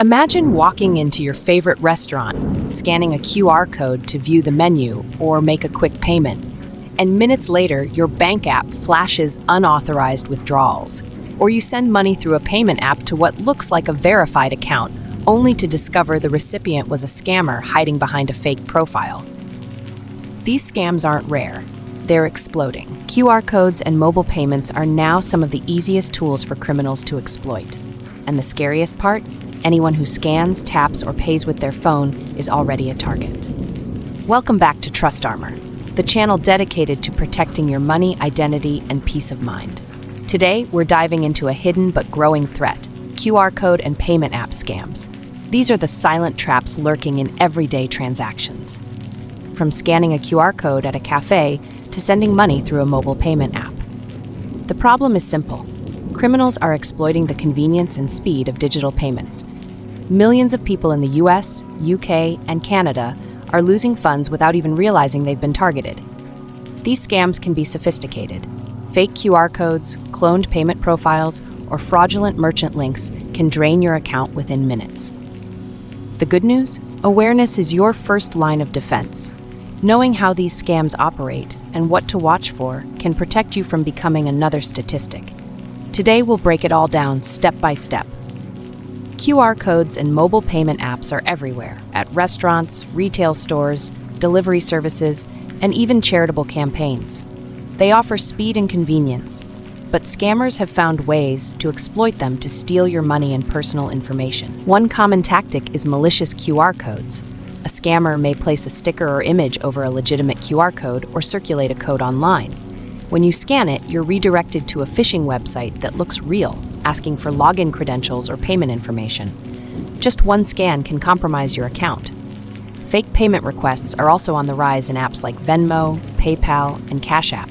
Imagine walking into your favorite restaurant, scanning a QR code to view the menu or make a quick payment, and minutes later, your bank app flashes unauthorized withdrawals, or you send money through a payment app to what looks like a verified account, only to discover the recipient was a scammer hiding behind a fake profile. These scams aren't rare. They're exploding. QR codes and mobile payments are now some of the easiest tools for criminals to exploit. And the scariest part? Anyone who scans, taps, or pays with their phone is already a target. Welcome back to TrustArmor, the channel dedicated to protecting your money, identity, and peace of mind. Today, we're diving into a hidden but growing threat: QR code and payment app scams. These are the silent traps lurking in everyday transactions. From scanning a QR code at a cafe to sending money through a mobile payment app. The problem is simple. Criminals are exploiting the convenience and speed of digital payments. Millions of people in the US, UK, and Canada are losing funds without even realizing they've been targeted. These scams can be sophisticated. Fake QR codes, cloned payment profiles, or fraudulent merchant links can drain your account within minutes. The good news? Awareness is your first line of defense. Knowing how these scams operate and what to watch for can protect you from becoming another statistic. Today, we'll break it all down step by step. QR codes and mobile payment apps are everywhere, at restaurants, retail stores, delivery services, and even charitable campaigns. They offer speed and convenience, but scammers have found ways to exploit them to steal your money and personal information. One common tactic is malicious QR codes. A scammer may place a sticker or image over a legitimate QR code or circulate a code online. When you scan it, you're redirected to a phishing website that looks real, asking for login credentials or payment information. Just one scan can compromise your account. Fake payment requests are also on the rise in apps like Venmo, PayPal, and Cash App.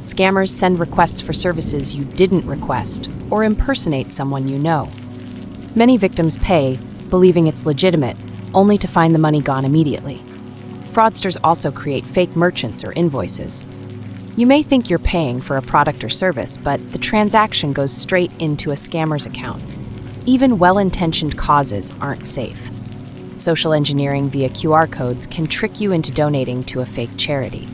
Scammers send requests for services you didn't request or impersonate someone you know. Many victims pay, believing it's legitimate, only to find the money gone immediately. Fraudsters also create fake merchants or invoices. You may think you're paying for a product or service, but the transaction goes straight into a scammer's account. Even well-intentioned causes aren't safe. Social engineering via QR codes can trick you into donating to a fake charity.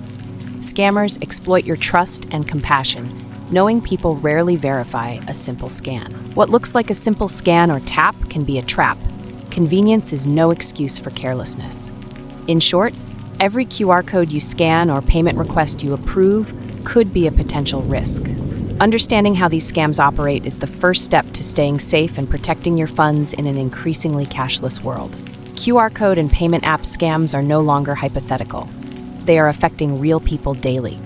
Scammers exploit your trust and compassion, knowing people rarely verify a simple scan. What looks like a simple scan or tap can be a trap. Convenience is no excuse for carelessness. In short, every QR code you scan or payment request you approve could be a potential risk. Understanding how these scams operate is the first step to staying safe and protecting your funds in an increasingly cashless world. QR code and payment app scams are no longer hypothetical. They are affecting real people daily.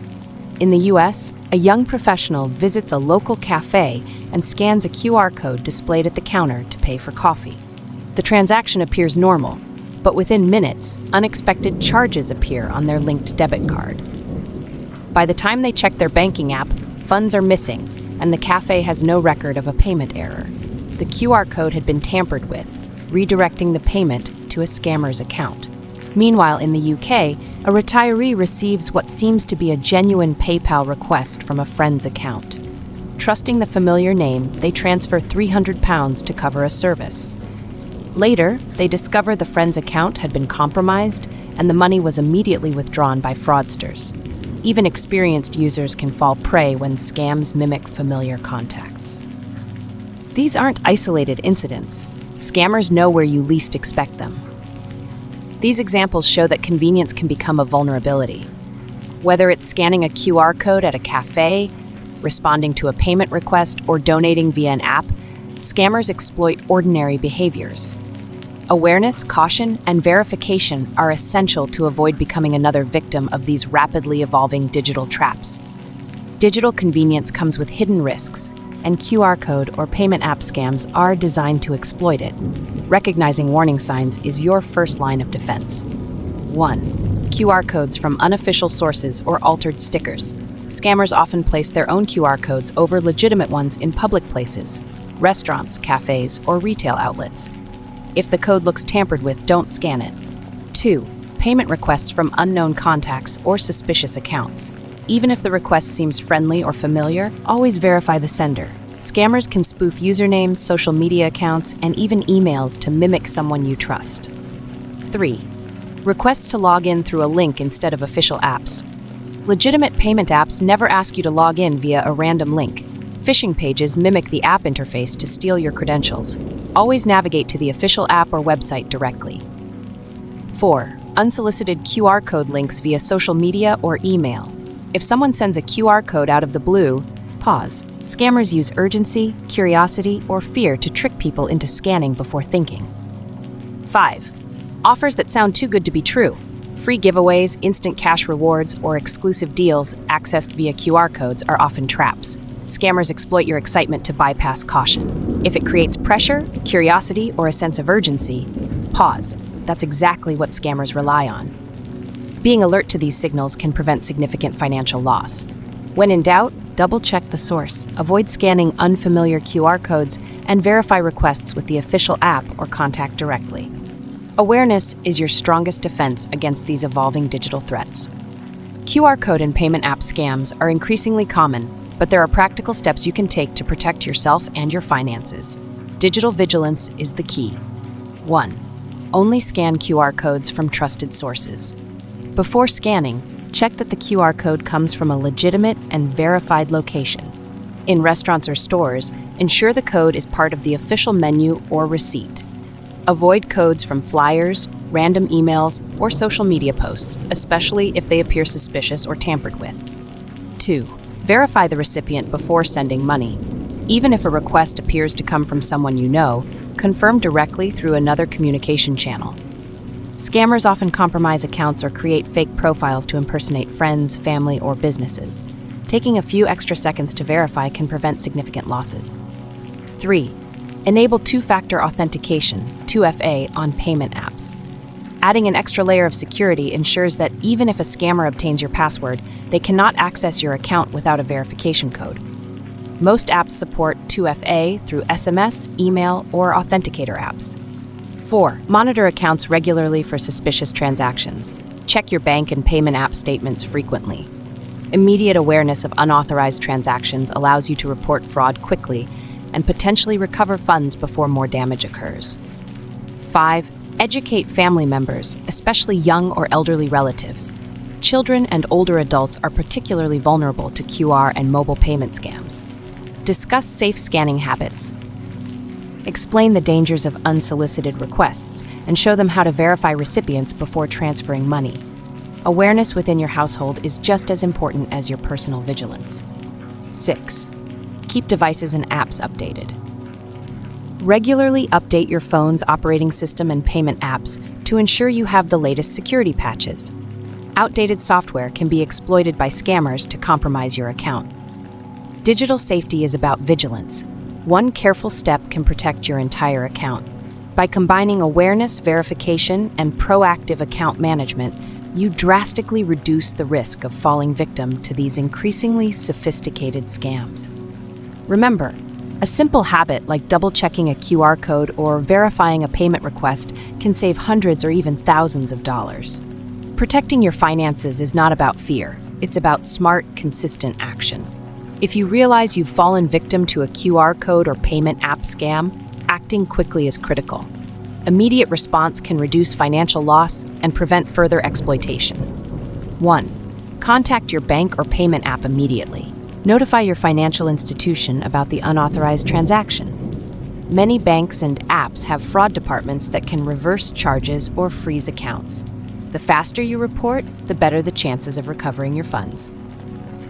In the US, a young professional visits a local cafe and scans a QR code displayed at the counter to pay for coffee. The transaction appears normal, but within minutes, unexpected charges appear on their linked debit card. By the time they check their banking app, funds are missing, and the cafe has no record of a payment error. The QR code had been tampered with, redirecting the payment to a scammer's account. Meanwhile, in the UK, a retiree receives what seems to be a genuine PayPal request from a friend's account. Trusting the familiar name, they transfer £300 to cover a service. Later, they discover the friend's account had been compromised and the money was immediately withdrawn by fraudsters. Even experienced users can fall prey when scams mimic familiar contacts. These aren't isolated incidents. Scammers know where you least expect them. These examples show that convenience can become a vulnerability. Whether it's scanning a QR code at a cafe, responding to a payment request, or donating via an app, scammers exploit ordinary behaviors. Awareness, caution, and verification are essential to avoid becoming another victim of these rapidly evolving digital traps. Digital convenience comes with hidden risks, and QR code or payment app scams are designed to exploit it. Recognizing warning signs is your first line of defense. 1. QR codes from unofficial sources or altered stickers. Scammers often place their own QR codes over legitimate ones in public places, restaurants, cafes, or retail outlets. If the code looks tampered with, don't scan it. 2. Payment requests from unknown contacts or suspicious accounts. Even if the request seems friendly or familiar, always verify the sender. Scammers can spoof usernames, social media accounts, and even emails to mimic someone you trust. 3. Requests to log in through a link instead of official apps. Legitimate payment apps never ask you to log in via a random link. Phishing pages mimic the app interface to steal your credentials. Always navigate to the official app or website directly. 4. Unsolicited QR code links via social media or email. If someone sends a QR code out of the blue, pause. Scammers use urgency, curiosity, or fear to trick people into scanning before thinking. 5. Offers that sound too good to be true. Free giveaways, instant cash rewards, or exclusive deals accessed via QR codes are often traps. Scammers exploit your excitement to bypass caution. If it creates pressure, curiosity, or a sense of urgency, pause. That's exactly what scammers rely on. Being alert to these signals can prevent significant financial loss. When in doubt, double-check the source. Avoid scanning unfamiliar QR codes and verify requests with the official app or contact directly. Awareness is your strongest defense against these evolving digital threats. QR code and payment app scams are increasingly common, but there are practical steps you can take to protect yourself and your finances. Digital vigilance is the key. 1. Only scan QR codes from trusted sources. Before scanning, check that the QR code comes from a legitimate and verified location. In restaurants or stores, ensure the code is part of the official menu or receipt. Avoid codes from flyers, random emails, or social media posts, especially if they appear suspicious or tampered with. 2. Verify the recipient before sending money. Even if a request appears to come from someone you know, confirm directly through another communication channel. Scammers often compromise accounts or create fake profiles to impersonate friends, family, or businesses. Taking a few extra seconds to verify can prevent significant losses. 3. Enable two-factor authentication, 2FA, on payment apps. Adding an extra layer of security ensures that even if a scammer obtains your password, they cannot access your account without a verification code. Most apps support 2FA through SMS, email, or authenticator apps. 4. Monitor accounts regularly for suspicious transactions. Check your bank and payment app statements frequently. Immediate awareness of unauthorized transactions allows you to report fraud quickly and potentially recover funds before more damage occurs. 5. Educate family members, especially young or elderly relatives. Children and older adults are particularly vulnerable to QR and mobile payment scams. Discuss safe scanning habits. Explain the dangers of unsolicited requests and show them how to verify recipients before transferring money. Awareness within your household is just as important as your personal vigilance. 6. Keep devices and apps updated. Regularly update your phone's operating system and payment apps to ensure you have the latest security patches. Outdated software can be exploited by scammers to compromise your account. Digital safety is about vigilance. One careful step can protect your entire account. By combining awareness, verification, and proactive account management, you drastically reduce the risk of falling victim to these increasingly sophisticated scams. Remember, a simple habit like double-checking a QR code or verifying a payment request can save hundreds or even thousands of dollars. Protecting your finances is not about fear. It's about smart, consistent action. If you realize you've fallen victim to a QR code or payment app scam, acting quickly is critical. Immediate response can reduce financial loss and prevent further exploitation. 1. Contact your bank or payment app immediately. Notify your financial institution about the unauthorized transaction. Many banks and apps have fraud departments that can reverse charges or freeze accounts. The faster you report, the better the chances of recovering your funds.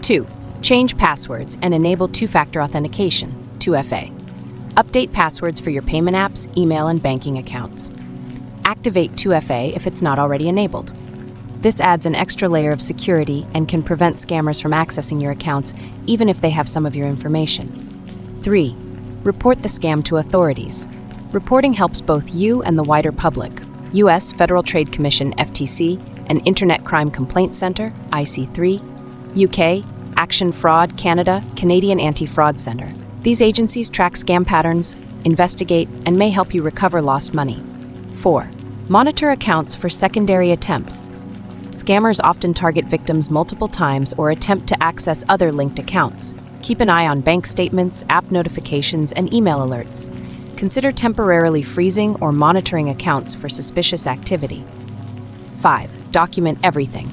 2. Change passwords and enable two-factor authentication, 2FA. Update passwords for your payment apps, email, and banking accounts. Activate 2FA if it's not already enabled. This adds an extra layer of security and can prevent scammers from accessing your accounts even if they have some of your information. 3. Report the scam to authorities. Reporting helps both you and the wider public. U.S. Federal Trade Commission (FTC) and Internet Crime Complaint Center (IC3), UK Action Fraud Canada, Canadian Anti-Fraud Centre. These agencies track scam patterns, investigate, and may help you recover lost money. 4. Monitor accounts for secondary attempts. Scammers often target victims multiple times or attempt to access other linked accounts. Keep an eye on bank statements, app notifications, and email alerts. Consider temporarily freezing or monitoring accounts for suspicious activity. 5. Document everything.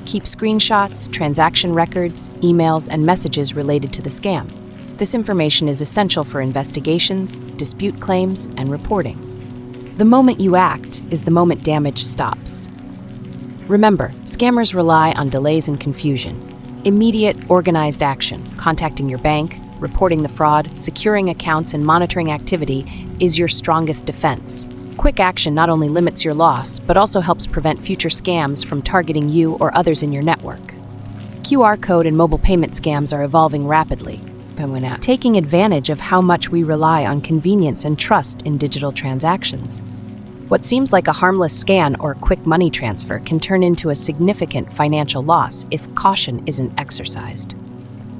Keep screenshots, transaction records, emails, and messages related to the scam. This information is essential for investigations, dispute claims, and reporting. The moment you act is the moment damage stops. Remember, scammers rely on delays and confusion. Immediate, organized action, contacting your bank, reporting the fraud, securing accounts, and monitoring activity is your strongest defense. Quick action not only limits your loss, but also helps prevent future scams from targeting you or others in your network. QR code and mobile payment scams are evolving rapidly, taking advantage of how much we rely on convenience and trust in digital transactions. What seems like a harmless scan or quick money transfer can turn into a significant financial loss if caution isn't exercised.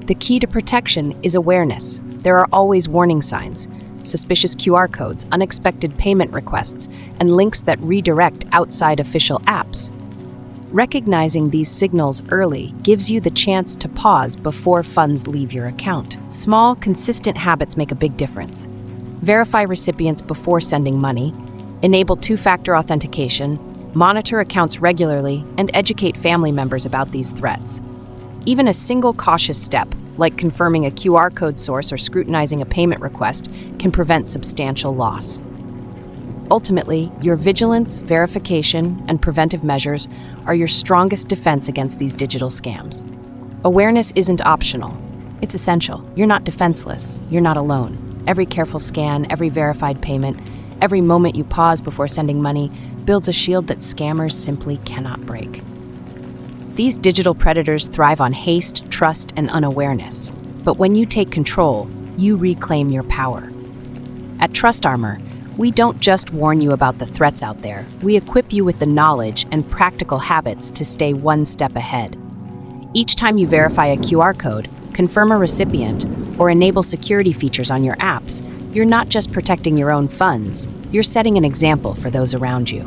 The key to protection is awareness. There are always warning signs, suspicious QR codes, unexpected payment requests, and links that redirect outside official apps. Recognizing these signals early gives you the chance to pause before funds leave your account. Small, consistent habits make a big difference. Verify recipients before sending money, enable two-factor authentication, monitor accounts regularly, and educate family members about these threats. Even a single cautious step, like confirming a QR code source or scrutinizing a payment request, can prevent substantial loss. Ultimately, your vigilance, verification, and preventive measures are your strongest defense against these digital scams. Awareness isn't optional. It's essential. You're not defenseless. You're not alone. Every careful scan, every verified payment, every moment you pause before sending money builds a shield that scammers simply cannot break. These digital predators thrive on haste, trust, and unawareness. But when you take control, you reclaim your power. At TrustArmor, we don't just warn you about the threats out there, we equip you with the knowledge and practical habits to stay one step ahead. Each time you verify a QR code, confirm a recipient, or enable security features on your apps, you're not just protecting your own funds, you're setting an example for those around you.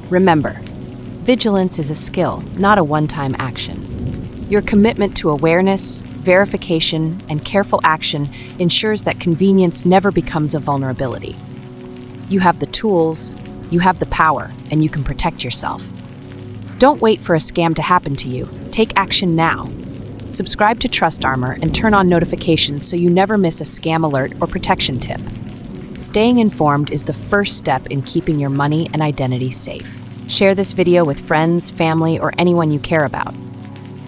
Remember, vigilance is a skill, not a one-time action. Your commitment to awareness, verification, and careful action ensures that convenience never becomes a vulnerability. You have the tools, you have the power, and you can protect yourself. Don't wait for a scam to happen to you. Take action now. Subscribe to TrustArmor and turn on notifications so you never miss a scam alert or protection tip. Staying informed is the first step in keeping your money and identity safe. Share this video with friends, family, or anyone you care about.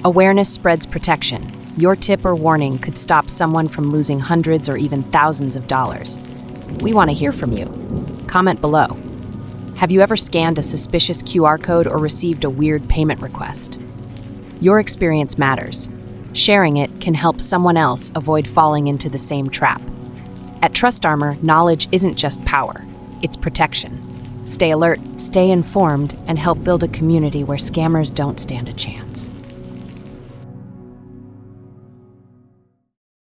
Awareness spreads protection. Your tip or warning could stop someone from losing hundreds or even thousands of dollars. We want to hear from you. Comment below. Have you ever scanned a suspicious QR code or received a weird payment request? Your experience matters. Sharing it can help someone else avoid falling into the same trap. At TrustArmor, knowledge isn't just power, it's protection. Stay alert, stay informed, and help build a community where scammers don't stand a chance.